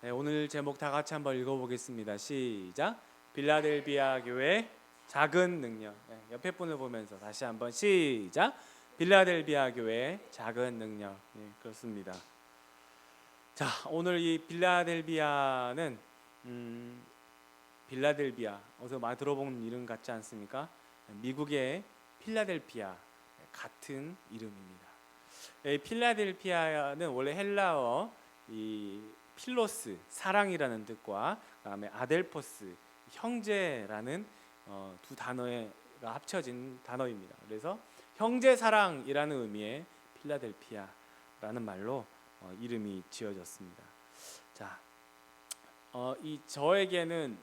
네, 오늘 제목 다 같이 한번 읽어보겠습니다. 시작. 빌라델비아 교회 작은 능력. 네, 옆에 분을 보면서 다시 한번 시작. 빌라델비아 교회 작은 능력. 네, 그렇습니다. 자, 오늘 이 빌라델비아는 빌라델비아 어서 많이 들어본 이름 같지 않습니까? 미국의 필라델피아 같은 이름입니다. 필라델피아는 원래 헬라어 이 필로스 사랑이라는 뜻과 그다음에 아델포스 형제라는 두 단어가 합쳐진 단어입니다. 그래서 형제 사랑이라는 의미의 필라델피아라는 말로 이름이 지어졌습니다. 자, 이 저에게는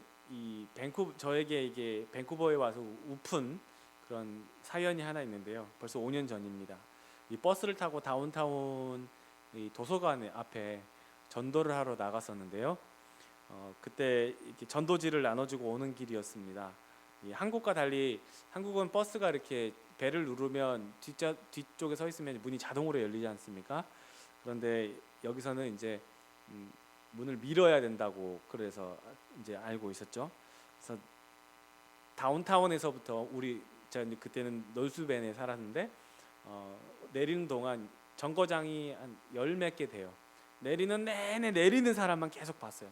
저에게 이게 밴쿠버에 와서 우픈 그런 사연이 하나 있는데요. 벌써 5년 전입니다. 이 버스를 타고 다운타운 이 도서관 앞에 전도를 하러 나갔었는데요. 그때 이렇게 전도지를 나눠주고 오는 길이었습니다. 한국과 달리 한국은 버스가 이렇게 벨을 누르면 뒤쪽에 서 있으면 문이 자동으로 열리지 않습니까? 그런데 여기서는 이제 문을 밀어야 된다고 그래서 이제 알고 있었죠. 그래서 다운타운에서부터 제가 그때는 놀수벤에 살았는데 내리는 동안 정거장이 한 열 몇 개 돼요. 내리는 내내 내리는 사람만 계속 봤어요.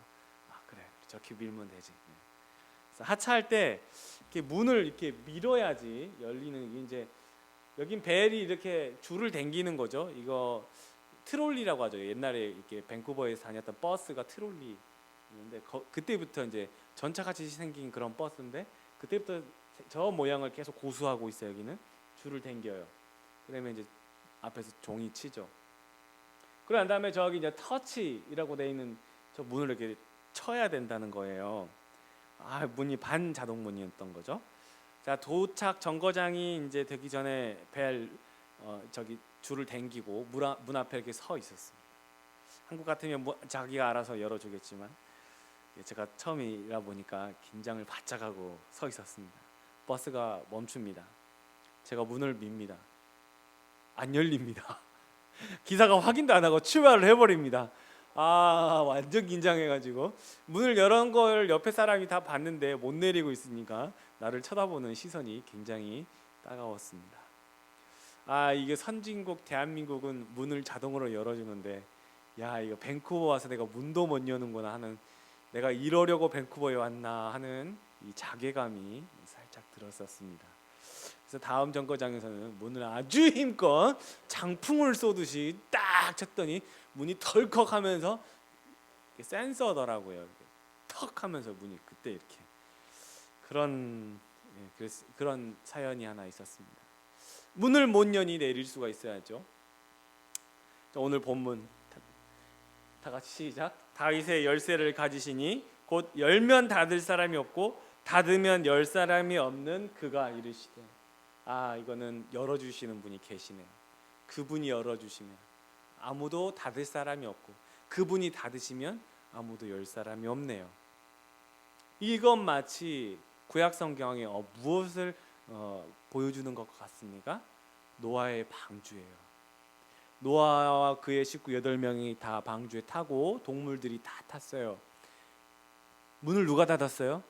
아 그래 저렇게 밀면 되지. 그래서 하차할 때 이렇게 문을 이렇게 밀어야지 열리는. 이제 여긴 벨이 이렇게 줄을 당기는 거죠. 이거 트롤리라고 하죠. 옛날에 이렇게 밴쿠버에서 다녔던 버스가 트롤리인데 그때부터 이제 전차같이 생긴 그런 버스인데 그때부터 저 모양을 계속 고수하고 있어요. 여기는 줄을 당겨요. 그러면 이제 앞에서 종이 치죠. 그런 다음에 저기 이제 터치라고 돼 있는 저 문을 이렇게 쳐야 된다는 거예요. 문이 반자동 문이었던 거죠. 자, 도착 정거장이 이제 되기 전에 저기 줄을 당기고 문 앞에 이렇게 서 있었습니다. 한국 같으면 자기가 알아서 열어주겠지만 제가 처음이라 보니까 긴장을 바짝 하고 서 있었습니다. 버스가 멈춥니다. 제가 문을 밉니다. 안 열립니다. 기사가 확인도 안 하고 출발을 해버립니다. 완전 긴장해가지고 문을 열은 걸 옆에 사람이 다 봤는데 못 내리고 있으니까 나를 쳐다보는 시선이 굉장히 따가웠습니다. 이게 선진국 대한민국은 문을 자동으로 열어주는데 이거 밴쿠버 와서 내가 문도 못 여는구나 하는, 내가 이러려고 밴쿠버에 왔나 하는 이 자괴감이 살짝 들었었습니다. 그래서 다음 정거장에서는 문을 아주 힘껏 장풍을 쏘듯이 딱 쳤더니 문이 덜컥하면서 센서더라고요. 턱 하면서 문이 그때 이렇게 그런 사연이 하나 있었습니다. 문을 못 여니 내릴 수가 있어야죠. 오늘 본문 다 같이 시작. 다윗의 열쇠를 가지시니 곧 열면 닫을 사람이 없고 닫으면 열 사람이 없는 그가 이르시되. 이거는 열어주시는 분이 계시네요. 그분이 열어주시면 아무도 닫을 사람이 없고 그분이 닫으시면 아무도 열 사람이 없네요. 이건 마치 구약 성경에 무엇을 보여주는 것 같습니까? 노아의 방주예요. 노아와 그의 식구 8명이 다 방주에 타고 동물들이 다 탔어요. 문을 누가 닫았어요?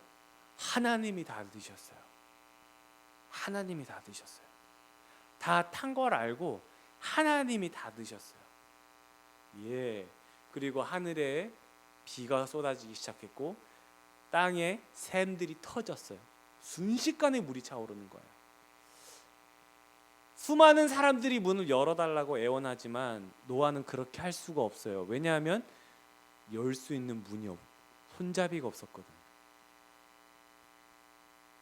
하나님이 닫으셨어요. 하나님이 닫으셨어요. 다 탄 걸 알고 하나님이 닫으셨어요. 그리고 하늘에 비가 쏟아지기 시작했고 땅에 샘들이 터졌어요. 순식간에 물이 차오르는 거예요. 수많은 사람들이 문을 열어달라고 애원하지만 노아는 그렇게 할 수가 없어요. 왜냐하면 열 수 있는 문이 손잡이가 없었거든요.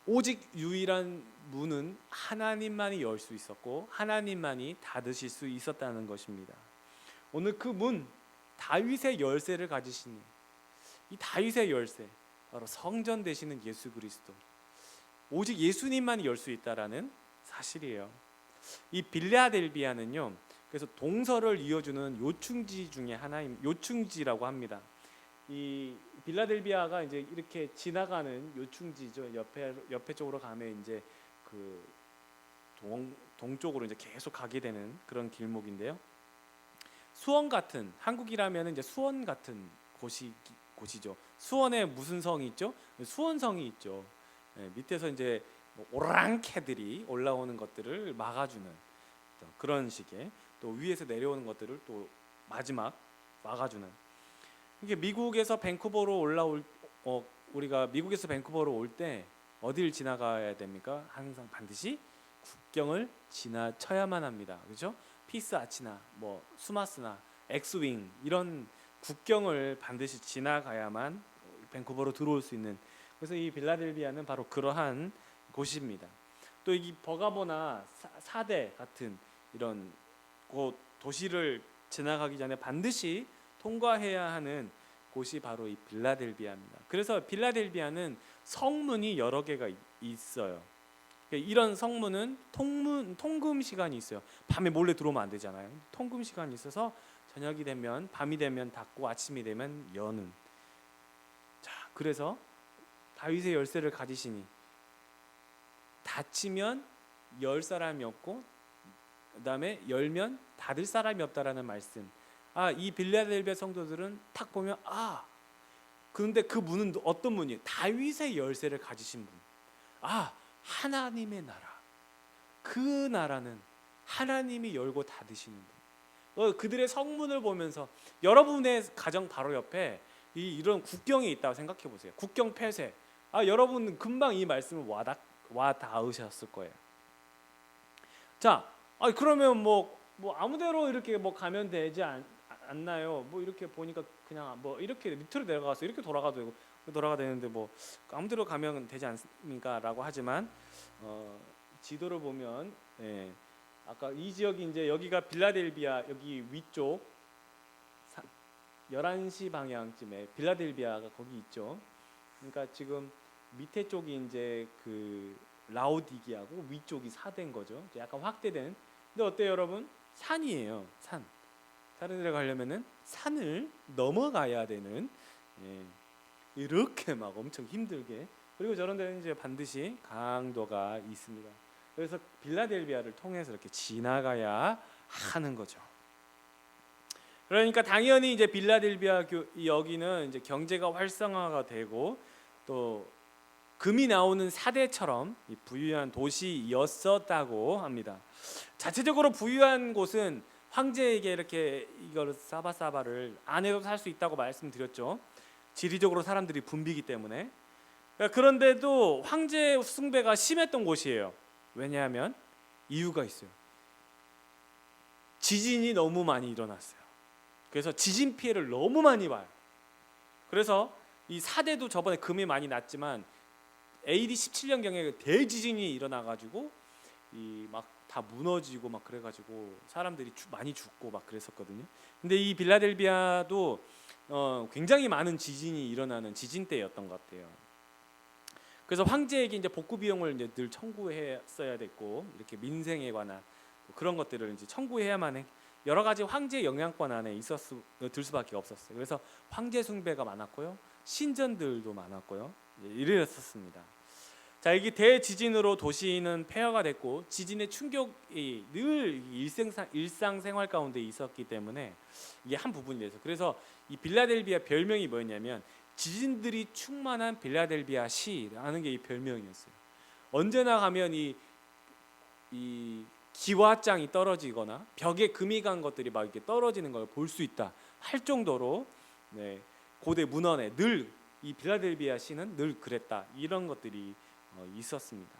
오직 유일한 문은 하나님만이 열 수 있었고 하나님만이 닫으실 수 있었다는 것입니다. 오늘 그 문, 다윗의 열쇠를 가지신 이 다윗의 열쇠, 바로 성전 되시는 예수 그리스도, 오직 예수님만이 열 수 있다라는 사실이에요. 이 빌라델비아는요, 그래서 동서를 이어주는 요충지 중에 하나인 요충지라고 합니다. 이 빌라델비아가 이제 이렇게 지나가는 요충지죠. 옆에 쪽으로 가면 이제 그 동쪽으로 이제 계속 가게 되는 그런 길목인데요. 수원 같은, 한국이라면 이제 수원 같은 곳이 곳이죠. 수원에 무슨 성이 있죠? 수원성이 있죠. 밑에서 이제 오랑캐들이 올라오는 것들을 막아주는 그런 식의, 또 위에서 내려오는 것들을 또 마지막 막아주는. 이게 미국에서 밴쿠버로 올라올 우리가 미국에서 밴쿠버로 올 때 어디를 지나가야 됩니까? 항상 반드시 국경을 지나쳐야만 합니다. 그렇죠? 피스 아치나 뭐 수마스나 엑스윙 이런 국경을 반드시 지나가야만 밴쿠버로 들어올 수 있는, 그래서 이 빌라델비아는 바로 그러한 곳입니다. 또 이 버가모나 사대 같은 이런 곳 도시를 지나가기 전에 반드시 통과해야 하는 곳이 바로 이 빌라델비아입니다. 그래서 빌라델비아는 성문이 여러 개가 있어요. 이런 성문은 통금 시간이 있어요. 밤에 몰래 들어오면 안 되잖아요. 통금 시간이 있어서 저녁이 되면, 밤이 되면 닫고 아침이 되면 여는. 자, 그래서 다윗의 열쇠를 가지시니 닫히면 열 사람이 없고 그다음에 열면 닫을 사람이 없다라는 말씀. 이 빌라델비아 성도들은 탁 보면 그런데 그 문은 어떤 문이에요? 다윗의 열쇠를 가지신 분. 하나님의 나라. 그 나라는 하나님이 열고 닫으시는 분. 그들의 성문을 보면서 여러분의 가정 바로 옆에 이런 국경이 있다고 생각해 보세요. 국경 폐쇄. 여러분 금방 이 말씀을 와 닿으셨을 거예요. 자, 그러면 뭐 아무데로 이렇게 가면 되지 않나요? 이렇게 보니까 그냥 이렇게 밑으로 내려가서 이렇게 돌아가도 되는데 아무데로 가면 되지 않습니까?라고 하지만 지도를 보면 아까 이 지역이 이제 여기가 빌라델비아, 여기 위쪽 11시 방향쯤에 빌라델비아가 거기 있죠. 그러니까 지금 밑에 쪽이 이제 그 라오디기하고 위쪽이 사대인 거죠. 약간 확대된. 근데 어때요, 여러분? 산이에요. 산. 다른 데를 가려면은 산을 넘어가야 되는, 이렇게 막 엄청 힘들게. 그리고 저런 데는 이제 반드시 강도가 있습니다. 그래서 빌라델비아를 통해서 이렇게 지나가야 하는 거죠. 그러니까 당연히 이제 빌라델비아 여기는 이제 경제가 활성화가 되고 또 금이 나오는 사대처럼 부유한 도시였었다고 합니다. 자체적으로 부유한 곳은 황제에게 이렇게 이걸 사바사바를 안 해도 살 수 있다고 말씀드렸죠. 지리적으로 사람들이 붐비기 때문에. 그런데도 황제 숭배가 심했던 곳이에요. 왜냐하면 이유가 있어요. 지진이 너무 많이 일어났어요. 그래서 지진 피해를 너무 많이 봐요. 그래서 이 사대도 저번에 금이 많이 났지만 AD 17년경에 대지진이 일어나가지고 막 다 무너지고 막 그래가지고 사람들이 많이 죽고 막 그랬었거든요. 근데 이 빌라델비아도 굉장히 많은 지진이 일어나는 지진대였던 것 같아요. 그래서 황제에게 이제 복구 비용을 이제 늘 청구했어야 됐고, 이렇게 민생에 관한 그런 것들을 이제 청구해야만 해. 여러 가지 황제 영향권 안에 들 수밖에 없었어요. 그래서 황제 숭배가 많았고요, 신전들도 많았고요, 이랬었습니다. 자, 이게 대지진으로 도시는 폐허가 됐고 지진의 충격이 늘 일상생활 가운데 있었기 때문에 이게 한 부분이 돼서, 그래서 이 빌라델비아 별명이 뭐였냐면 지진들이 충만한 빌라델비아 시라는 게 이 별명이었어요. 언제나 가면 이 기와장이 떨어지거나 벽에 금이 간 것들이 막 이렇게 떨어지는 걸 볼 수 있다 할 정도로, 고대 문헌에 늘 이 빌라델비아 시는 늘 그랬다, 이런 것들이 있었습니다.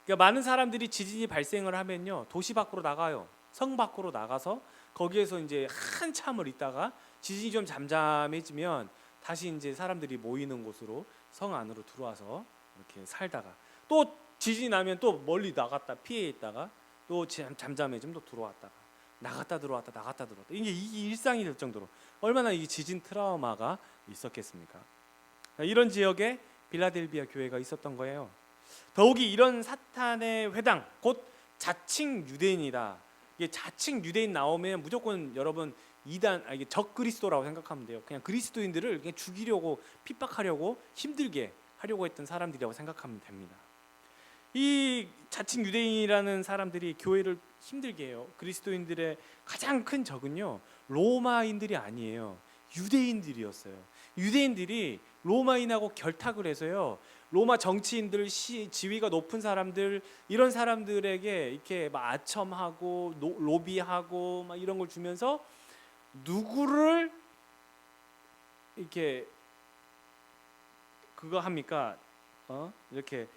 그러니까 많은 사람들이 지진이 발생을 하면요, 도시 밖으로 나가요. 성 밖으로 나가서 거기에서 이제 한참을 있다가 지진이 좀 잠잠해지면 다시 이제 사람들이 모이는 곳으로 성 안으로 들어와서 이렇게 살다가 또 지진이 나면 또 멀리 나갔다 피해 있다가 또 잠잠해지면 또 들어왔다가 나갔다 들어왔다 이게 일상이 될 정도로 얼마나 이 지진 트라우마가 있었겠습니까? 이런 지역에 빌라델비아 교회가 있었던 거예요. 더욱이 이런 사탄의 회당, 곧 자칭 유대인이다. 이게 자칭 유대인 나오면 무조건 여러분 이단, 이게 적 그리스도라고 생각하면 돼요. 그냥 그리스도인들을 그냥 죽이려고, 핍박하려고, 힘들게 하려고 했던 사람들이라고 생각하면 됩니다. 이 자칭 유대인이라는 사람들이 교회를 힘들게 해요. 그리스도인들의 가장 큰 적은요, 로마인들이 아니에요. 유대인들이었어요. 유대인들이 로마인하고 결탁을 해서요. 로마 정치인들, 지위가 높은 사람들, 이런 사람들에게 이렇게 막 아첨하고 로비하고 막 이런 걸 주면서 누구를 이렇게 그거 합니까? 이렇게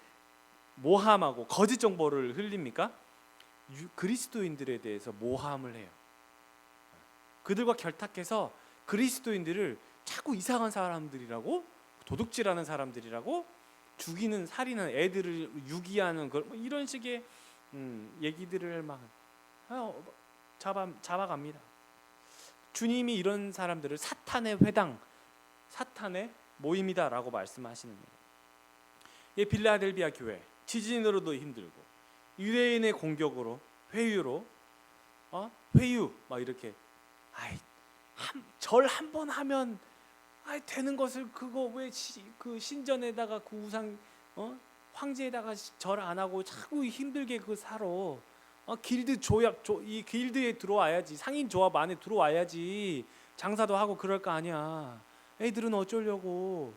모함하고 거짓 정보를 흘립니까? 그리스도인들에 대해서 모함을 해요. 그들과 결탁해서 그리스도인들을 자꾸 이상한 사람들이라고, 도둑질하는 사람들이라고, 죽이는, 살인하는, 애들을 유기하는 뭐 이런 식의 얘기들을 막 잡아갑니다. 주님이 이런 사람들을 사탄의 회당, 사탄의 모임이다라고 말씀하시는 거예요. 이 빌라델비아 교회 지진으로도 힘들고 유대인의 공격으로 회유로 회유 막 이렇게 절 한 번 하면 되는 것을 그거 왜 그 신전에다가 그 우상 황제에다가 절 안 하고 자꾸 힘들게 그 살아. 길드 조약 이 길드에 들어와야지, 상인 조합 안에 들어와야지 장사도 하고 그럴 거 아니야. 애들은 어쩌려고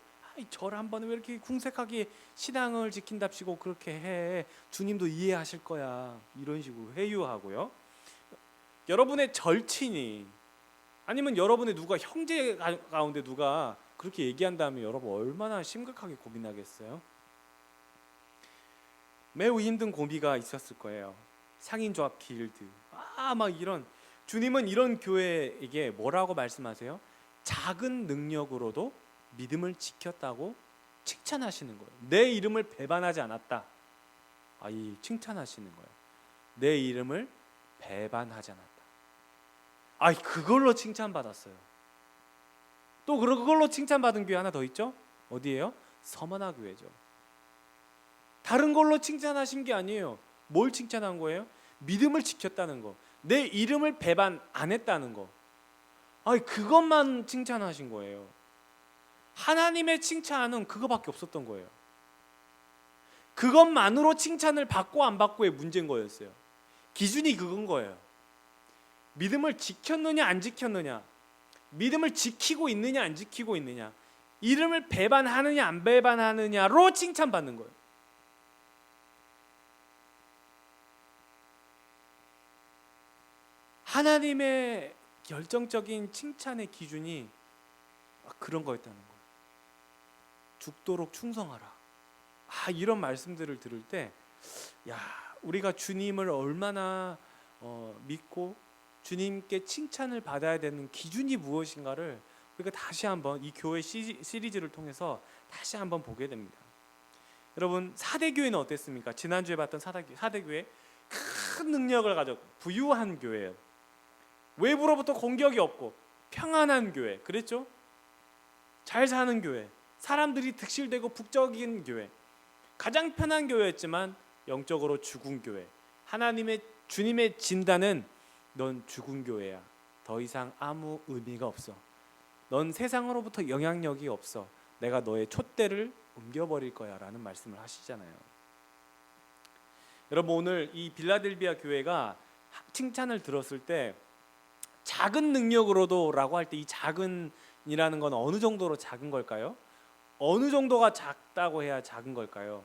절 한 번에 왜 이렇게 궁색하게 신앙을 지킨답시고 그렇게 해. 주님도 이해하실 거야. 이런 식으로 회유하고요. 여러분의 절친이 아니면 여러분의 누가 형제 가운데 누가 그렇게 얘기한다면 여러분 얼마나 심각하게 고민하겠어요? 매우 힘든 고비가 있었을 거예요. 상인조합 길드 막 이런. 주님은 이런 교회에게 뭐라고 말씀하세요? 작은 능력으로도 믿음을 지켰다고 칭찬하시는 거예요. 내 이름을 배반하지 않았다. 이 칭찬하시는 거예요. 내 이름을 배반하지 않았다. 그걸로 칭찬받았어요. 또 그걸로 칭찬받은 교회 하나 더 있죠? 어디예요? 서머나 교회죠. 다른 걸로 칭찬하신 게 아니에요. 뭘 칭찬한 거예요? 믿음을 지켰다는 거, 내 이름을 배반 안 했다는 거. 그것만 칭찬하신 거예요. 하나님의 칭찬은 그거밖에 없었던 거예요. 그것만으로 칭찬을 받고 안 받고의 문제인 거였어요. 기준이 그건 거예요. 믿음을 지켰느냐 안 지켰느냐, 믿음을 지키고 있느냐 안 지키고 있느냐, 이름을 배반하느냐 안 배반하느냐로 칭찬받는 거예요. 하나님의 결정적인 칭찬의 기준이 그런 거였다는 거예요. 죽도록 충성하라. 이런 말씀들을 들을 때 우리가 주님을 얼마나 믿고 주님께 칭찬을 받아야 되는 기준이 무엇인가를 우리가 다시 한번 이 교회 시리즈를 통해서 다시 한번 보게 됩니다. 여러분, 사대교회는 어땠습니까? 지난주에 봤던 사대교회 큰 능력을 가졌고 부유한 교회예요. 외부로부터 공격이 없고 평안한 교회, 그랬죠? 잘 사는 교회, 사람들이 득실되고 북적인 교회, 가장 편한 교회였지만 영적으로 죽은 교회. 주님의 진단은 넌 죽은 교회야. 더 이상 아무 의미가 없어. 넌 세상으로부터 영향력이 없어. 내가 너의 촛대를 옮겨버릴 거야 라는 말씀을 하시잖아요. 여러분, 오늘 이 빌라델비아 교회가 칭찬을 들었을 때 작은 능력으로도 라고 할 때 이 작은이라는 건 어느 정도로 작은 걸까요? 어느 정도가 작다고 해야 작은 걸까요?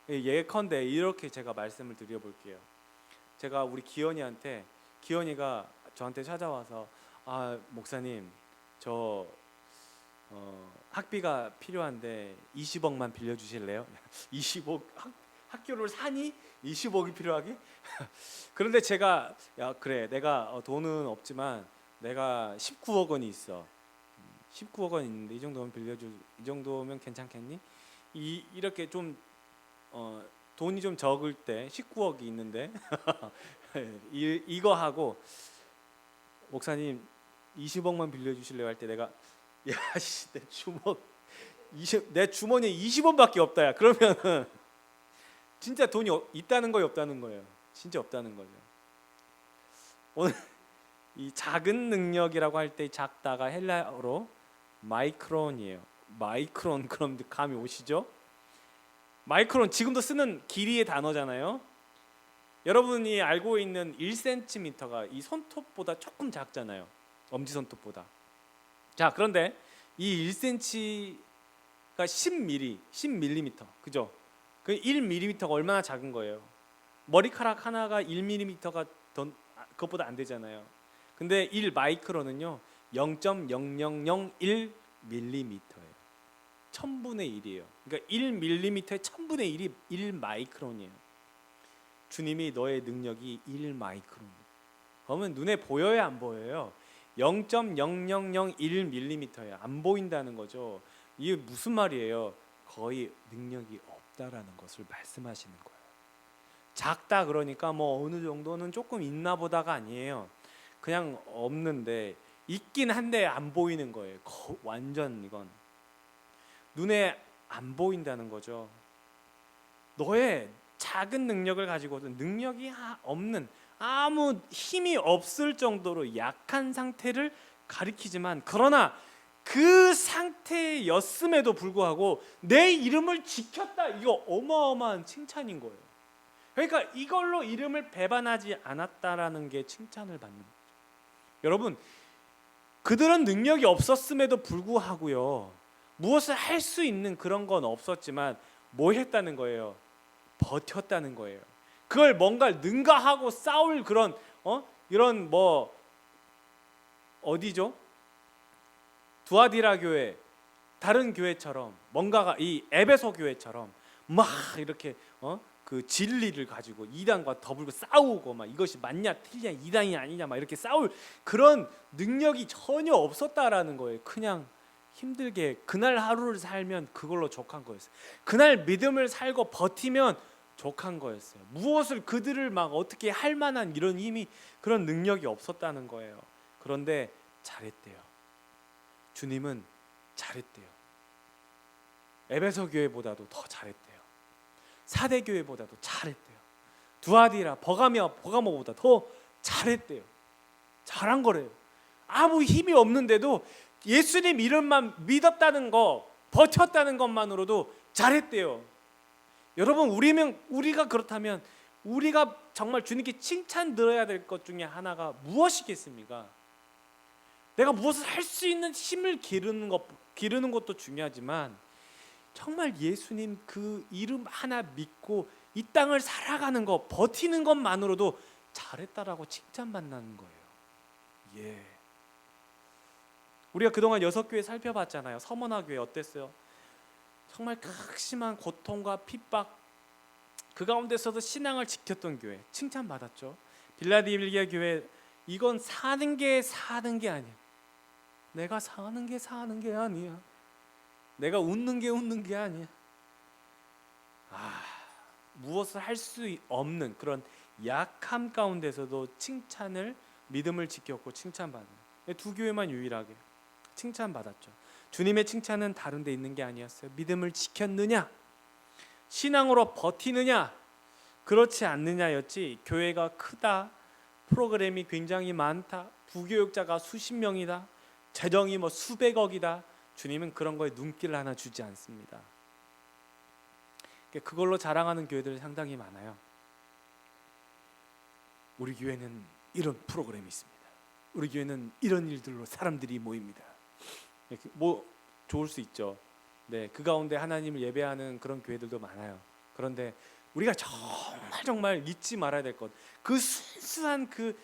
예컨대 이렇게 제가 말씀을 드려볼게요. 제가 우리 기현이가 저한테 찾아와서 목사님, 저 학비가 필요한데 20억만 빌려주실래요? 20억 학교를 사니? 20억이 필요하게? 그런데 제가 그래, 내가 돈은 없지만 내가 19억 원이 있어. 19억 원 있는데 이 정도면 괜찮겠니? 이렇게 좀 돈이 좀 적을 때 19억이 있는데 이거 하고 목사님 20억만 빌려주실래요? 할 때 내가 내 주머니에 20원밖에 없다. 그러면 진짜 돈이 있다는 거예요, 없다는 거예요? 진짜 없다는 거죠. 오늘 이 작은 능력이라고 할 때 작다가 헬라어로 마이크론이에요. 마이크론, 그럼 감이 오시죠? 마이크론 지금도 쓰는 길이의 단어잖아요. 여러분이 알고 있는 1cm가 이 손톱보다 조금 작잖아요. 엄지손톱보다. 자, 그런데 이 1cm가 10mm, 그죠? 그 1mm가 얼마나 작은 거예요? 머리카락 하나가 1mm가 더 그것보다 안 되잖아요. 근데 1 마이크론은요 0.0001mm예요. 1000분의 1이에요. 그러니까 1mm의 1000분의 1이 1 마이크론이에요. 주님이 너의 능력이 1 마이크론. 그러면 눈에 보여요, 안 보여요? 0.0001mm예요. 안 보인다는 거죠. 이게 무슨 말이에요? 거의 능력이 없다라는 것을 말씀하시는 거예요. 작다 그러니까 뭐 어느 정도는 조금 있나 보다가 아니에요. 그냥 없는데 있긴 한데 안 보이는 거예요. 완전 이건 눈에 안 보인다는 거죠. 너의 작은 능력을 가지고도 능력이 없는, 아무 힘이 없을 정도로 약한 상태를 가리키지만, 그러나 그 상태였음에도 불구하고 내 이름을 지켰다, 이거 어마어마한 칭찬인 거예요. 그러니까 이걸로 이름을 배반하지 않았다라는 게 칭찬을 받는 거죠. 여러분, 그들은 능력이 없었음에도 불구하고요, 무엇을 할 수 있는 그런 건 없었지만 뭐 했다는 거예요? 버텼다는 거예요. 그걸 뭔가 능가하고 싸울 그런 이런 뭐 어디죠? 두아디라 교회, 다른 교회처럼 뭔가가 이 에베소 교회처럼 막 이렇게 그 진리를 가지고 이단과 더불고 싸우고 막 이것이 맞냐 틀리냐 이단이 아니냐 막 이렇게 싸울 그런 능력이 전혀 없었다라는 거예요. 그냥 힘들게 그날 하루를 살면 그걸로 족한 거였어요. 그날 믿음을 살고 버티면 족한 거였어요. 무엇을 그들을 막 어떻게 할 만한 이런 힘이, 그런 능력이 없었다는 거예요. 그런데 잘했대요. 주님은 잘했대요. 에베소 교회보다도 더 잘했대요. 사대 교회보다도 잘했대요. 두아디라, 버가모보다 더 잘했대요. 잘한 거래요. 아무 힘이 없는데도 예수님 이름만 믿었다는 거, 버텼다는 것만으로도 잘했대요. 여러분, 우리가 그렇다면 우리가 정말 주님께 칭찬 들어야 될 것 중에 하나가 무엇이겠습니까? 내가 무엇을 할 수 있는 힘을 기르는 것도 중요하지만 정말 예수님 그 이름 하나 믿고 이 땅을 살아가는 것, 버티는 것만으로도 잘했다라고 칭찬받는 거예요. 예. 우리가 그동안 6교회 살펴봤잖아요. 서머나교회 어땠어요? 정말 극심한 고통과 핍박, 그 가운데서도 신앙을 지켰던 교회, 칭찬받았죠. 빌라델비아 교회, 이건 사는 게 아니야. 내가 사는 게 아니야. 내가 웃는 게 아니야. 무엇을 할 수 없는 그런 약함 가운데서도 믿음을 지켰고 칭찬받는 두 교회만 유일하게 칭찬받았죠. 주님의 칭찬은 다른 데 있는 게 아니었어요. 믿음을 지켰느냐, 신앙으로 버티느냐, 그렇지 않느냐였지. 교회가 크다, 프로그램이 굉장히 많다, 부교육자가 수십 명이다, 재정이 뭐 수백억이다, 주님은 그런 거에 눈길을 하나 주지 않습니다. 그걸로 자랑하는 교회들 상당히 많아요. 우리 교회는 이런 프로그램이 있습니다. 우리 교회는 이런 일들로 사람들이 모입니다. 뭐 좋을 수 있죠. 네, 그 가운데 하나님을 예배하는 그런 교회들도 많아요. 그런데 우리가 정말 잊지 말아야 될 것, 그 순수한 그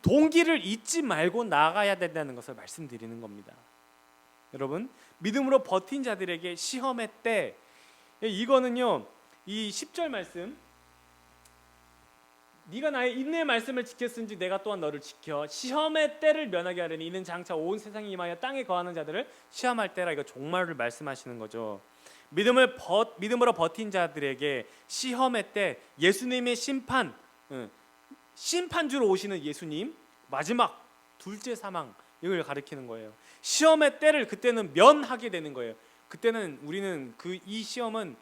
동기를 잊지 말고 나아가야 된다는 것을 말씀드리는 겁니다. 여러분, 믿음으로 버틴 자들에게 시험의 때, 이거는요, 이 10절 말씀, 네가 나의 인내의 말씀을 지켰은지 내가 또한 너를 지켜 시험의 때를 면하게 하려니 이는 장차 온 세상에 임하여 땅에 거하는 자들을 시험할 때라. 이거 종말을 말씀하시는 거죠. 믿음으로 버틴 자들에게 시험의 때, 예수님의 심판주로 오시는 예수님 마지막 둘째 사망, 이걸 가리키는 거예요. 시험의 때를 그때는 면하게 되는 거예요. 그때는 우리는 이 시험은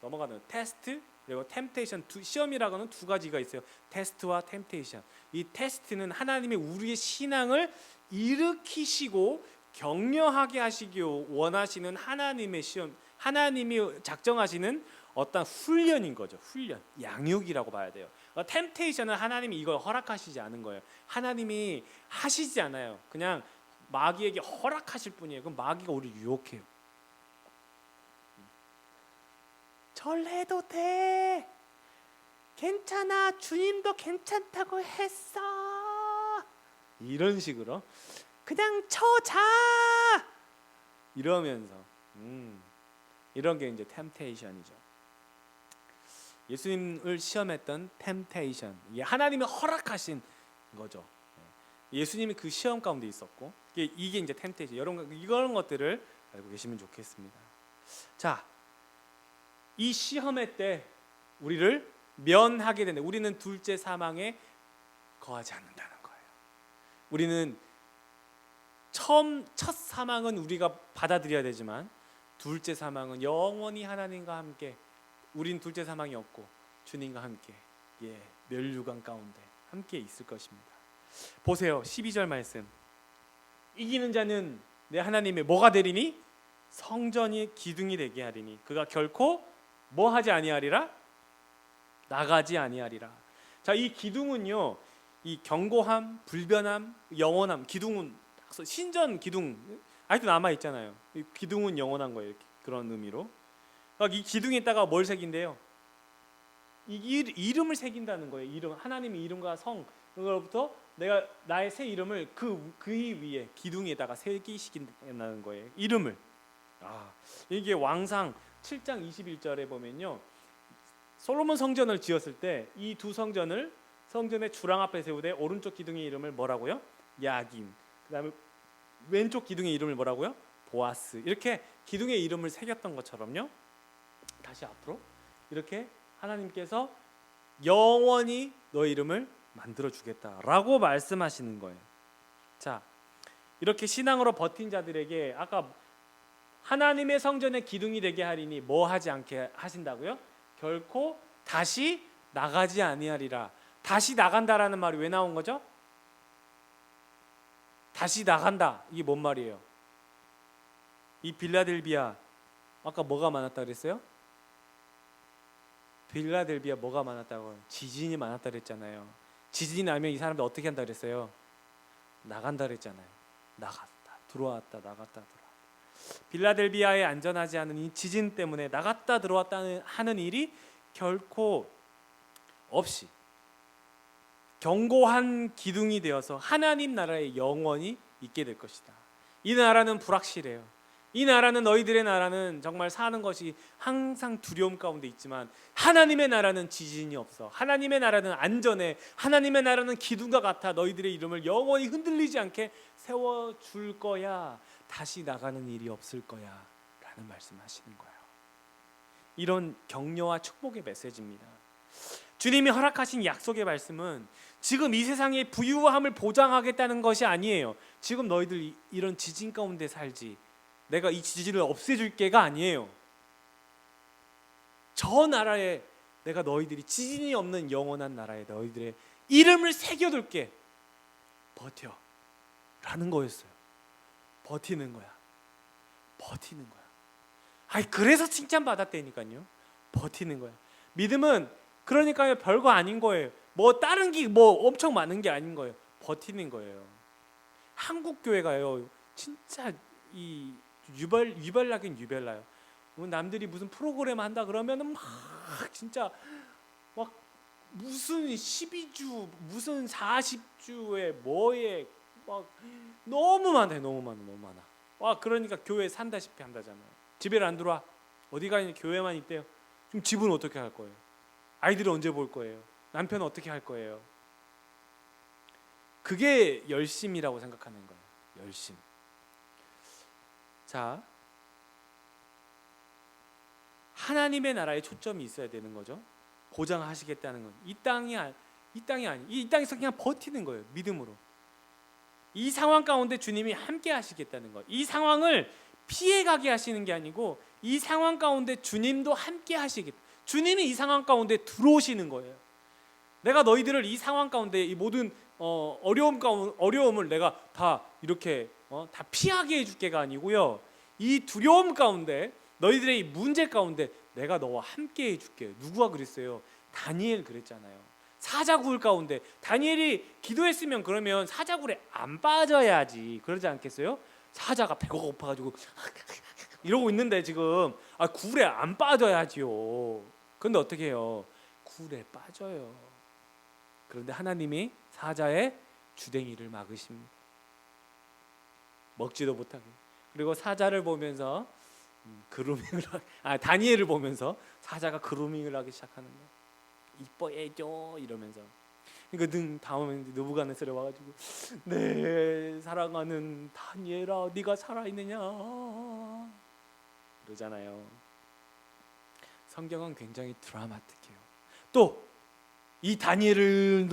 넘어가는 테스트 그리고 템테이션, 시험이라고는 두 가지가 있어요. 테스트와 템테이션. 이 테스트는 하나님이 우리의 신앙을 일으키시고 격려하게 하시기 원하시는 하나님의 시험, 하나님이 작정하시는 어떤 훈련인 거죠. 훈련, 양육이라고 봐야 돼요. 템테이션은 하나님이 이걸 허락하시지 않은 거예요. 하나님이 하시지 않아요. 그냥 마귀에게 허락하실 분이에요. 그럼 마귀가 우리를 유혹해요. 절해도 돼. 괜찮아. 주님도 괜찮다고 했어. 이런 식으로 그냥 쳐자 이러면서 이런 게 이제 템테이션이죠. 예수님을 시험했던 템테이션, 이게 하나님이 허락하신 거죠. 예수님이 그 시험 가운데 있었고 이게 이제 템테이션. 이런 것들을 알고 계시면 좋겠습니다. 자, 이 시험의 때 우리를 면하게 되는데 우리는 둘째 사망에 거하지 않는다는 거예요. 우리는 첫 사망은 우리가 받아들여야 되지만 둘째 사망은 영원히 하나님과 함께, 우린 둘째 사망이 없고 주님과 함께 멸류관 가운데 함께 있을 것입니다. 보세요. 12절 말씀. 이기는 자는 내 하나님의 뭐가 되리니? 성전이 기둥이 되게 하리니 그가 결코 뭐 하지 아니하리라? 나가지 아니하리라. 자, 이 기둥은요, 이 견고함, 불변함, 영원함. 기둥은 신전 기둥 아직도 남아 있잖아요. 이 기둥은 영원한 거예요. 그런 의미로. 이 기둥에다가 뭘 새긴대요? 이름을 새긴다는 거예요. 이름, 하나님의 이름과 성, 그거로부터 내가 나의 새 이름을 그 위에 기둥에다가 새기시킨다는 거예요. 이름을. 이게 왕상 7장 21절에 보면요, 솔로몬 성전을 지었을 때 이 두 성전을 성전의 주랑 앞에 세우되 오른쪽 기둥의 이름을 뭐라고요? 야긴. 그다음에 왼쪽 기둥의 이름을 뭐라고요? 보아스. 이렇게 기둥의 이름을 새겼던 것처럼요, 다시 앞으로 이렇게 하나님께서 영원히 너의 이름을 만들어 주겠다라고 말씀하시는 거예요. 자, 이렇게 신앙으로 버틴 자들에게 아까 하나님의 성전의 기둥이 되게 하리니 뭐 하지 않게 하신다고요? 결코 다시 나가지 아니하리라. 다시 나간다라는 말이 왜 나온 거죠? 다시 나간다. 이게 뭔 말이에요? 이 빌라델비아 아까 뭐가 많았다 그랬어요? 빌라델비아 뭐가 많았다고? 지진이 많았다 그랬잖아요. 지진이 나면 이 사람들 어떻게 한다 그랬어요? 나간다 그랬잖아요. 나갔다 들어왔다 나갔다 들어왔다. 빌라델비아에 안전하지 않은 이 지진 때문에 나갔다 들어왔다 하는 일이 결코 없이 견고한 기둥이 되어서 하나님 나라에 영원히 있게 될 것이다. 이 나라는 불확실해요. 이 나라는, 너희들의 나라는 정말 사는 것이 항상 두려움 가운데 있지만 하나님의 나라는 지진이 없어. 하나님의 나라는 안전해. 하나님의 나라는 기둥과 같아. 너희들의 이름을 영원히 흔들리지 않게 세워줄 거야. 다시 나가는 일이 없을 거야 라는 말씀하시는 거예요. 이런 격려와 축복의 메시지입니다. 주님이 허락하신 약속의 말씀은 지금 이 세상의 부유함을 보장하겠다는 것이 아니에요. 지금 너희들 이런 지진 가운데 살지, 내가 이 지진을 없애줄게가 아니에요. 저 나라에 내가 너희들이 지진이 없는 영원한 나라에 너희들의 이름을 새겨둘게. 버텨 라는 거였어요. 버티는 거야. 버티는 거야. 그래서 칭찬받았다니까요. 버티는 거야. 믿음은 그러니까요, 별거 아닌 거예요. 뭐 다른 게 뭐 엄청 많은 게 아닌 거예요. 버티는 거예요. 한국 교회가요, 진짜 이 유별나긴 유별나요. 남들이 무슨 프로그램 한다 그러면은 막 진짜 막 무슨 12주 무슨 40주에 뭐에 막 너무 많아요. 너무 많아. 그러니까 교회 산다시피 한다잖아요. 집에 안 들어와. 어디 가니 교회만 있대요. 그럼 집은 어떻게 할 거예요? 아이들은 언제 볼 거예요? 남편은 어떻게 할 거예요? 그게 열심이라고 생각하는 거예요. 열심. 자, 하나님의 나라에 초점이 있어야 되는 거죠. 보장하시겠다는 건 이 땅에서 그냥 버티는 거예요. 믿음으로. 이 상황 가운데 주님이 함께 하시겠다는 것. 이 상황을 피해가게 하시는 게 아니고 이 상황 가운데 주님도 함께 하시겠다. 주님이 이 상황 가운데 들어오시는 거예요. 내가 너희들을 이 상황 가운데 이 모든 어려움을 내가 다 이렇게 다 피하게 해줄게가 아니고요. 이 두려움 가운데, 너희들의 이 문제 가운데 내가 너와 함께 해줄게. 누구가 그랬어요? 다니엘 그랬잖아요. 사자굴 가운데 다니엘이 기도했으면 그러면 사자굴에 안 빠져야지, 그러지 않겠어요? 사자가 배가 고파가지고 이러고 있는데 지금 굴에 안 빠져야지요. 그런데 어떻게 해요? 굴에 빠져요. 그런데 하나님이 사자의 주댕이를 막으십니다. 먹지도 못하게. 그리고 사자를 보면서 다니엘을 보면서 사자가 그루밍을 하기 시작하는 거예요. 이뻐해줘 이러면서. 그러니까 다음에 느부갓네살이 와가지고 네 사랑하는 다니엘아 네가 살아있느냐 그러잖아요. 성경은 굉장히 드라마틱해요. 또 이 다니엘을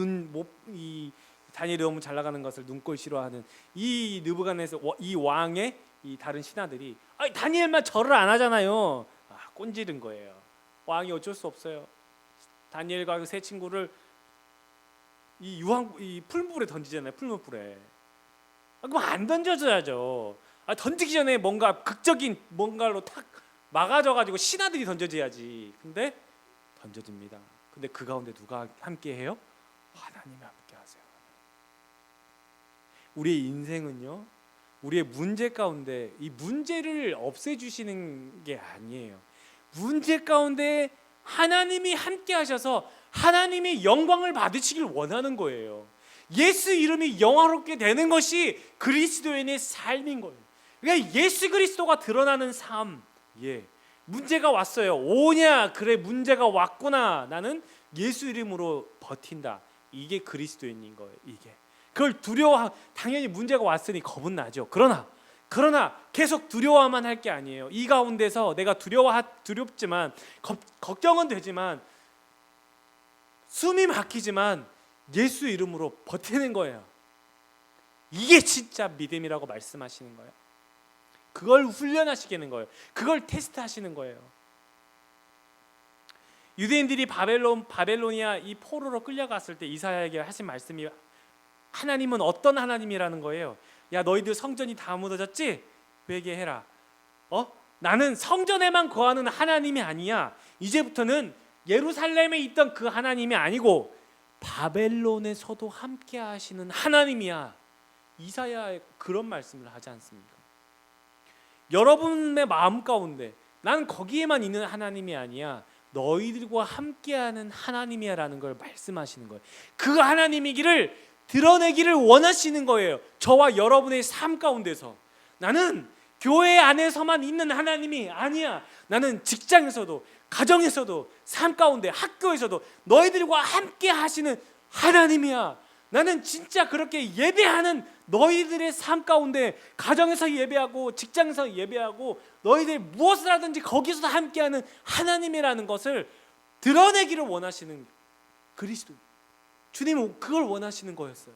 다니엘이 너무 잘 나가는 것을 눈꼴 싫어하는 이 느부갓네살 이 왕의 이 다른 신하들이 다니엘만 절을 안 하잖아요. 꼰지른 거예요. 왕이 어쩔 수 없어요. 다니엘과 그 세 친구를 이 풀물에 던지잖아요. 풀무불에. 그럼 안 던져줘야죠. 던지기 전에 뭔가 극적인 뭔가로 탁 막아줘가지고 신하들이 던져줘야지. 근데 던져집니다. 근데 그 가운데 누가 함께해요? 하나님이 함께하세요. 우리의 인생은요, 우리의 문제 가운데 이 문제를 없애주시는 게 아니에요. 문제 가운데 하나님이 함께하셔서 하나님이 영광을 받으시길 원하는 거예요. 예수 이름이 영화롭게 되는 것이 그리스도인의 삶인 거예요. 그러니까 예수 그리스도가 드러나는 삶. 문제가 왔어요. 오냐? 그래, 문제가 왔구나. 나는 예수 이름으로 버틴다. 이게 그리스도인인 거예요. 이게. 그걸 당연히 문제가 왔으니 겁은 나죠. 그러나 계속 두려워만 할 게 아니에요. 이 가운데서 내가 두렵지만 걱정은 되지만 숨이 막히지만 예수 이름으로 버티는 거예요. 이게 진짜 믿음이라고 말씀하시는 거예요. 그걸 훈련하시겠는 거예요. 그걸 테스트하시는 거예요. 유대인들이 바벨로니아 이 포로로 끌려갔을 때 이사야에게 하신 말씀이 하나님은 어떤 하나님이라는 거예요. 야, 너희들 성전이 다 무너졌지? 회개해라. 나는 성전에만 거하는 하나님이 아니야. 이제부터는 예루살렘에 있던 그 하나님이 아니고 바벨론에서도 함께 하시는 하나님이야. 이사야에 그런 말씀을 하지 않습니까? 여러분의 마음 가운데 난 거기에만 있는 하나님이 아니야. 너희들과 함께하는 하나님이야라는 걸 말씀하시는 거예요. 그 하나님이기를 드러내기를 원하시는 거예요. 저와 여러분의 삶 가운데서. 나는 교회 안에서만 있는 하나님이 아니야. 나는 직장에서도, 가정에서도, 삶 가운데, 학교에서도 너희들과 함께 하시는 하나님이야. 나는 진짜 그렇게 예배하는 너희들의 삶 가운데, 가정에서 예배하고 직장에서 예배하고 너희들이 무엇을 하든지 거기서 함께하는 하나님이라는 것을 드러내기를 원하시는 그리스도. 주님은 그걸 원하시는 거였어요.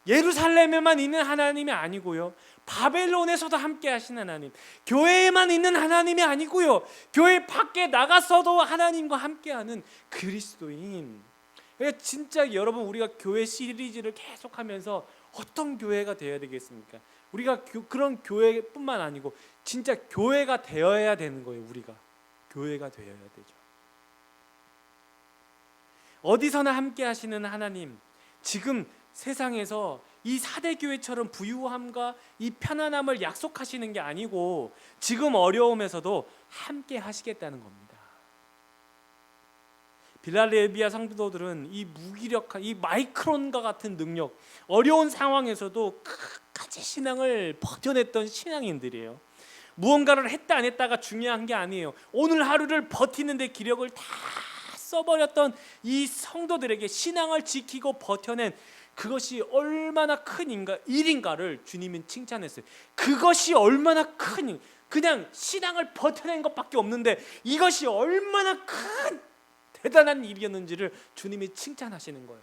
예루살렘에만 있는 하나님이 아니고요, 바벨론에서도 함께 하시는 하나님, 교회에만 있는 하나님이 아니고요, 교회 밖에 나가서도 하나님과 함께하는 그리스도인. 그러니까 진짜 여러분, 우리가 교회 시리즈를 계속하면서 어떤 교회가 되어야 되겠습니까? 우리가 그런 교회뿐만 아니고 진짜 교회가 되어야 되는 거예요. 우리가 교회가 되어야 되죠. 어디서나 함께 하시는 하나님, 지금 세상에서 이 사대교회처럼 부유함과 이 편안함을 약속하시는 게 아니고 지금 어려움에서도 함께 하시겠다는 겁니다. 빌라델비아 성도들은 이 무기력한, 이 마이크론과 같은 능력, 어려운 상황에서도 끝까지 신앙을 버텨냈던 신앙인들이에요. 무언가를 했다 안 했다가 중요한 게 아니에요. 오늘 하루를 버티는 데 기력을 다 써버렸던 이 성도들에게 신앙을 지키고 버텨낸 그것이 얼마나 큰 일인가를 주님은 칭찬했어요. 그것이 얼마나 큰, 그냥 신앙을 버텨낸 것밖에 없는데 이것이 얼마나 큰 대단한 일이었는지를 주님이 칭찬하시는 거예요.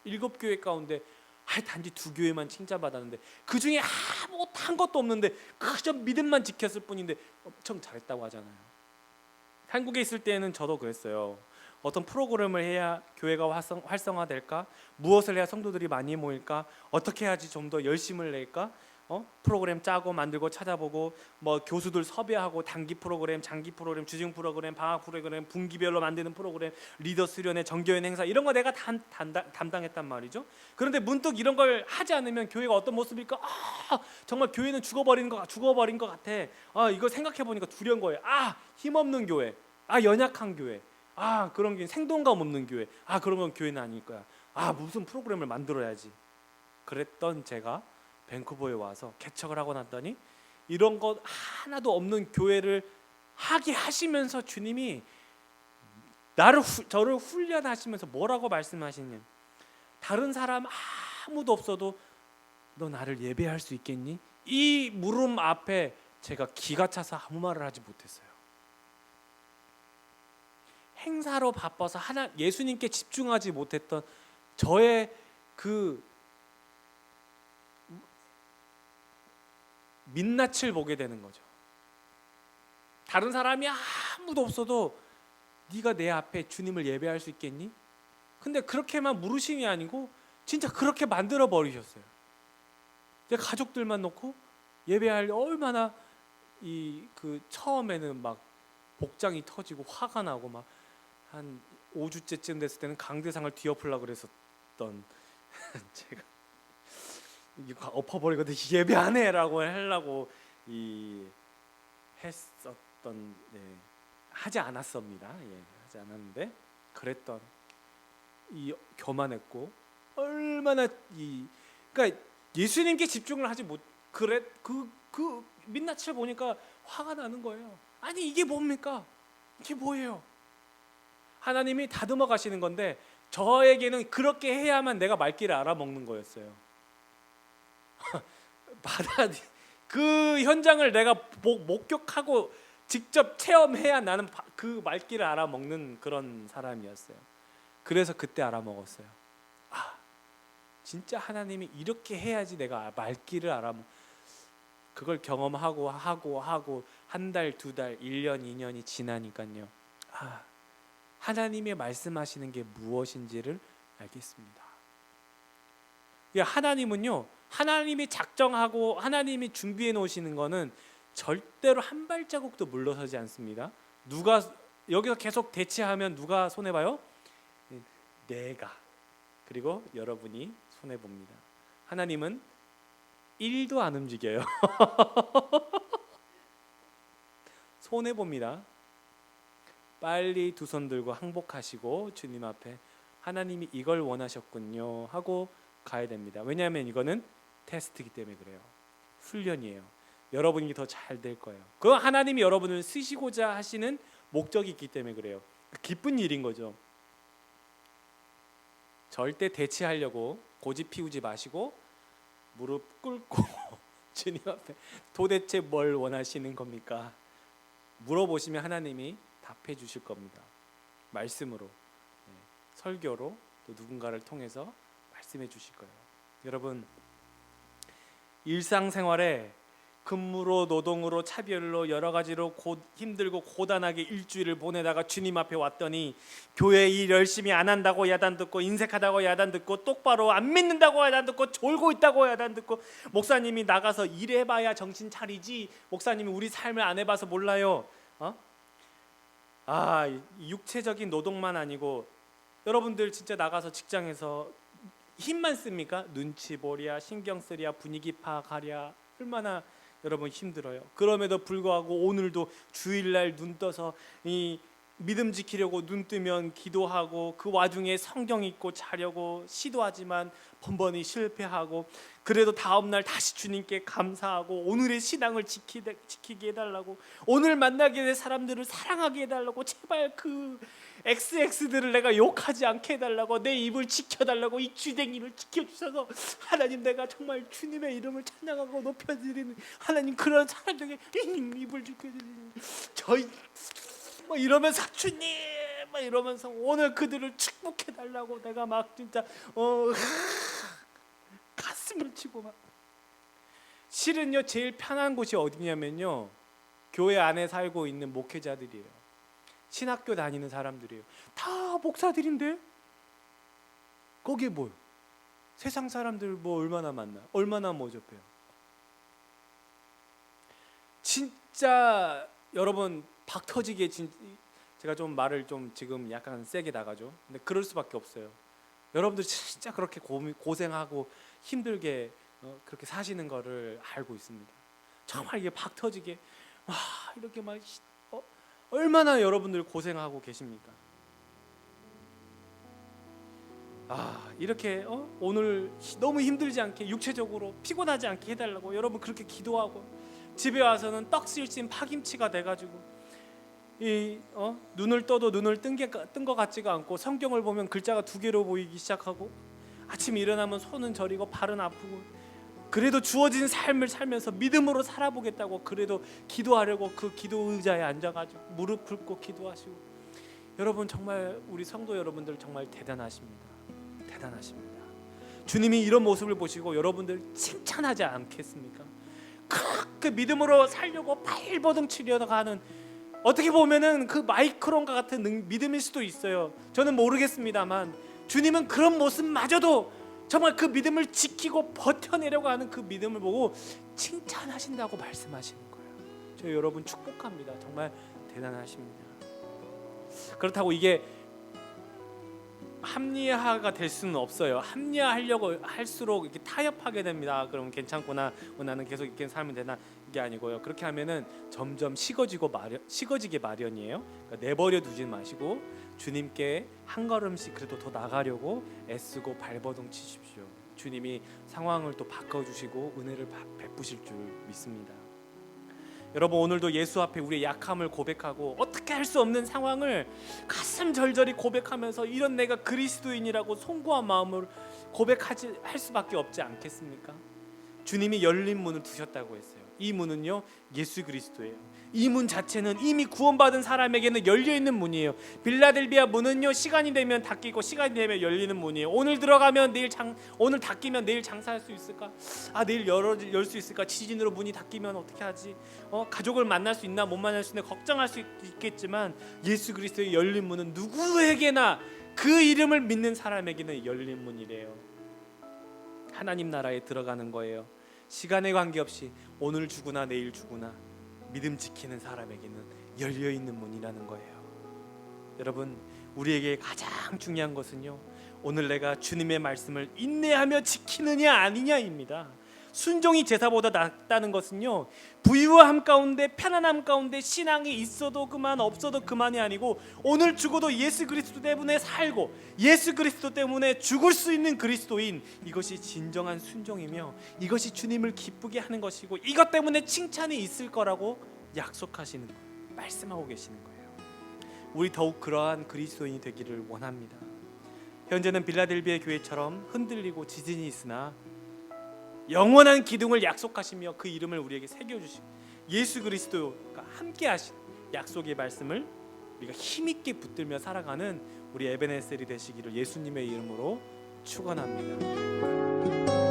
7교회 가운데 단지 2교회만 칭찬받았는데 그 중에 아무것도 한 것도 없는데 그저 믿음만 지켰을 뿐인데 엄청 잘했다고 하잖아요. 한국에 있을 때는 저도 그랬어요. 어떤 프로그램을 해야 교회가 활성화될까? 무엇을 해야 성도들이 많이 모일까? 어떻게 해야지 좀 더 열심을 낼까? 프로그램 짜고 만들고 찾아보고 뭐 교수들 섭외하고 단기 프로그램, 장기 프로그램, 주중 프로그램, 방학 프로그램, 분기별로 만드는 프로그램, 리더 수련회, 정교연 행사 이런 거 내가 담당했단 말이죠. 그런데 문득 이런 걸 하지 않으면 교회가 어떤 모습일까? 정말 교회는 죽어버린 것 같아. 이거 생각해 보니까 두려운 거예요. 힘없는 교회, 연약한 교회, 그런 게 생동감 없는 교회, 그런 건 교회는 아닐 거야. 무슨 프로그램을 만들어야지. 그랬던 제가 밴쿠버에 와서 개척을 하고 났더니 이런 것 하나도 없는 교회를 하게 하시면서 주님이 저를 훈련하시면서 뭐라고 말씀하시냐면, 다른 사람 아무도 없어도 너 나를 예배할 수 있겠니? 이 물음 앞에 제가 기가 차서 아무 말을 하지 못했어요. 행사로 바빠서 예수님께 집중하지 못했던 저의 그 민낯을 보게 되는 거죠. 다른 사람이 아무도 없어도 네가 내 앞에 주님을 예배할 수 있겠니? 근데 그렇게만 물으심이 아니고 진짜 그렇게 만들어 버리셨어요. 내 가족들만 놓고 예배할 얼마나 처음에는 막 복장이 터지고 화가 나고 막 한 5주째쯤 됐을 때는 강대상을 뒤엎으려고 그랬었던 제가 이거 엎어버리거든 예배 안 해라고 하려고 했었던 하지 않았습니다. 하지 않았는데 그랬던 교만했고 얼마나 그러니까 예수님께 집중을 하지 못 그 민낯을 보니까 화가 나는 거예요. 아니 이게 뭡니까? 이게 뭐예요? 하나님이 다듬어 가시는 건데 저에게는 그렇게 해야만 내가 말귀를 알아먹는 거였어요. 그 현장을 내가 목격하고 직접 체험해야 나는 그 말귀를 알아먹는 그런 사람이었어요. 그래서 그때 알아먹었어요. 진짜 하나님이 이렇게 해야지 내가 말귀를 그걸 경험하고 하고 한 달, 두 달, 1년, 2년이 지나니까요. 하나님이 말씀하시는 게 무엇인지를 알겠습니다. 하나님은요, 하나님이 작정하고 하나님이 준비해 놓으시는 거는 절대로 한 발자국도 물러서지 않습니다. 누가 여기서 계속 대치하면 누가 손해 봐요? 내가, 그리고 여러분이 손해 봅니다. 하나님은 1도 안 움직여요. 손해 봅니다. 빨리 두 손 들고 항복하시고 주님 앞에 하나님이 이걸 원하셨군요 하고 가야 됩니다. 왜냐하면 이거는 테스트이기 때문에 그래요. 훈련이에요. 여러분이 더 잘 될 거예요. 그 하나님이 여러분을 쓰시고자 하시는 목적이 있기 때문에 그래요. 기쁜 일인 거죠. 절대 대치하려고 고집 피우지 마시고 무릎 꿇고 주님 앞에 도대체 뭘 원하시는 겁니까? 물어보시면 하나님이 답해 주실 겁니다. 말씀으로, 설교로, 또 누군가를 통해서 말씀해 주실 거예요. 여러분, 일상생활에 근무로, 노동으로, 차별로 여러 가지로 힘들고 고단하게 일주일을 보내다가 주님 앞에 왔더니 교회 일 열심히 안 한다고 야단 듣고, 인색하다고 야단 듣고, 똑바로 안 믿는다고 야단 듣고, 졸고 있다고 야단 듣고, 목사님이 나가서 일해봐야 정신 차리지, 목사님이 우리 삶을 안 해봐서 몰라요. 육체적인 노동만 아니고 여러분들 진짜 나가서 직장에서 힘만 씁니까? 눈치 보랴, 신경 쓰랴, 분위기 파악하랴, 얼마나 여러분 힘들어요. 그럼에도 불구하고 오늘도 주일날 눈 떠서 이 믿음 지키려고 눈 뜨면 기도하고, 그 와중에 성경 읽고 자려고 시도하지만 번번이 실패하고, 그래도 다음날 다시 주님께 감사하고 오늘의 신앙을 지키게 해달라고, 오늘 만나게 될 사람들을 사랑하게 해달라고, 제발 그 XX들을 내가 욕하지 않게 해달라고, 내 입을 지켜달라고, 이 쥐댕이를 지켜주셔서 하나님, 내가 정말 주님의 이름을 찬양하고 높여드리는 하나님, 그런 사람들에게 입을 지켜드리는 저희 이러면서 주님 이러면서 오늘 그들을 축복해달라고 내가 막 진짜 가슴을 치고 막. 실은요, 제일 편한 곳이 어디냐면요, 교회 안에 살고 있는 목회자들이에요. 신학교 다니는 사람들이에요. 다 목사들인데 거기에 뭐 세상 사람들 얼마나 많나, 얼마나 모집해요. 진짜 여러분 박 터지게 제가 좀 말을 좀 지금 약간 세게 나가죠. 근데 그럴 수밖에 없어요. 여러분들 진짜 그렇게 고생하고 힘들게 그렇게 사시는 거를 알고 있습니다. 정말 이게 박 터지게 와 이렇게 막 얼마나 여러분들 고생하고 계십니까? 이렇게 오늘 너무 힘들지 않게 육체적으로 피곤하지 않게 해달라고 여러분 그렇게 기도하고 집에 와서는 떡실신 파김치가 돼가지고 눈을 떠도 눈을 뜬 것 같지가 않고 성경을 보면 글자가 2개로 보이기 시작하고 아침에 일어나면 손은 저리고 발은 아프고 그래도 주어진 삶을 살면서 믿음으로 살아보겠다고 그래도 기도하려고 그 기도 의자에 앉아가지고 무릎 꿇고 기도하시고 여러분 정말 우리 성도 여러분들 정말 대단하십니다. 대단하십니다. 주님이 이런 모습을 보시고 여러분들 칭찬하지 않겠습니까? 그렇게 믿음으로 살려고 발버둥 치려고 하는 어떻게 보면은 그 마이크론과 같은 믿음일 수도 있어요. 저는 모르겠습니다만 주님은 그런 모습마저도 정말 그 믿음을 지키고 버텨내려고 하는 그 믿음을 보고 칭찬하신다고 말씀하시는 거예요. 저 여러분 축복합니다. 정말 대단하십니다. 그렇다고 이게 합리화가 될 수는 없어요. 합리화하려고 할수록 이렇게 타협하게 됩니다. 그럼 괜찮구나, 나는 계속 이렇게 살면 되나, 이게 아니고요. 그렇게 하면은 점점 식어지게 마련이에요. 그러니까 내버려 두지 마시고 주님께 한 걸음씩 그래도 더 나가려고 애쓰고 발버둥 치십시오. 주님이 상황을 또 바꿔주시고 은혜를 베푸실 줄 믿습니다. 여러분 오늘도 예수 앞에 우리의 약함을 고백하고 어떻게 할 수 없는 상황을 가슴 절절히 고백하면서 이런 내가 그리스도인이라고 송구한 마음으로 할 수밖에 없지 않겠습니까? 주님이 열린 문을 두셨다고 했어요. 이 문은요 예수 그리스도예요. 이 문 자체는 이미 구원받은 사람에게는 열려있는 문이에요. 빌라델비아 문은요 시간이 되면 닫히고 시간이 되면 열리는 문이에요. 오늘 들어가면 오늘 닫히면 내일 장사할 수 있을까? 내일 열 수 있을까? 지진으로 문이 닫히면 어떻게 하지? 가족을 만날 수 있나 못 만날 수 있나 걱정할 수 있겠지만 예수 그리스도의 열린 문은 누구에게나 그 이름을 믿는 사람에게는 열린 문이래요. 하나님 나라에 들어가는 거예요. 시간에 관계없이 오늘 주구나 내일 주구나 믿음 지키는 사람에게는 열려있는 문이라는 거예요. 여러분 우리에게 가장 중요한 것은요 오늘 내가 주님의 말씀을 인내하며 지키느냐 아니냐입니다. 순종이 제사보다 낫다는 것은요 부유함 가운데 편안함 가운데 신앙이 있어도 그만 없어도 그만이 아니고 오늘 죽어도 예수 그리스도 때문에 살고 예수 그리스도 때문에 죽을 수 있는 그리스도인, 이것이 진정한 순종이며 이것이 주님을 기쁘게 하는 것이고 이것 때문에 칭찬이 있을 거라고 약속하시는 거예요. 말씀하고 계시는 거예요. 우리 더욱 그러한 그리스도인이 되기를 원합니다. 현재는 빌라델비아 교회처럼 흔들리고 지진이 있으나 영원한 기둥을 약속하시며 그 이름을 우리에게 새겨주시고 예수 그리스도가 함께 하신 약속의 말씀을 우리가 힘있게 붙들며 살아가는 우리 에베네셀이 되시기를 예수님의 이름으로 축원합니다.